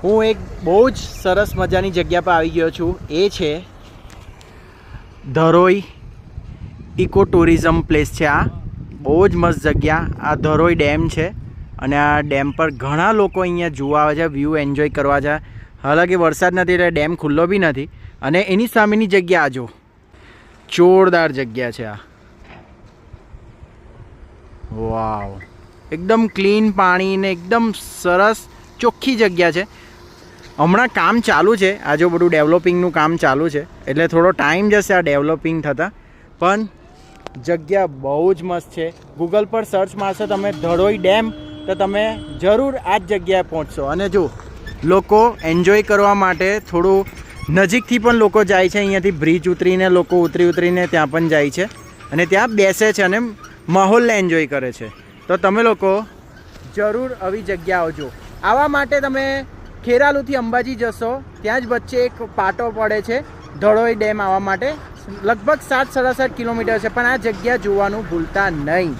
હું એક બહુ જ સરસ મજાની જગ્યા પર આવી ગયો છું. એ છે ધરોઈ ઇકો ટુરિઝમ પ્લેસ છે. આ બહુ જ મસ્ત જગ્યા. આ ધરોઈ ડેમ છે અને આ ડેમ પર ઘણા લોકો અહીંયા જોવા આવે છે, વ્યૂ એન્જોય કરવા છે. હાલાકી વરસાદ નથી એટલે ડેમ ખુલ્લો બી નથી. અને એની સામેની જગ્યા જો જોરદાર જગ્યા છે આ. વાવ, એકદમ ક્લીન પાણી ને એકદમ સરસ ચોખ્ખી જગ્યા છે. હમણાં કામ ચાલુ છે, આ જો બધું ડેવલપિંગનું કામ ચાલુ છે એટલે થોડો ટાઈમ જશે આ ડેવલપિંગ થતાં, પણ જગ્યા બહુ જ મસ્ત છે. ગૂગલ પર સર્ચ મારશો તમે ધરોઈ ડેમ તો તમે જરૂર આ જ જગ્યાએ પહોંચશો. અને જો લોકો એન્જોય કરવા માટે થોડું નજીકથી પણ લોકો જાય છે. અહીંયાથી બ્રિજ ઉતરીને લોકો ઉતરીને ત્યાં પણ જાય છે અને ત્યાં બેસે છે અને માહોલને એન્જોય કરે છે. તો તમે લોકો જરૂર આવી જગ્યા આવજો. આવા માટે તમે ખેરાલુથી અંબાજી જશો, ત્યાં જ વચ્ચે એક પાટો પડે છે ધરોઈ ડેમ આવવા માટે. લગભગ 7-7.5 કિલોમીટર છે, પણ આ જગ્યા જોવાનું ભૂલતા નહીં.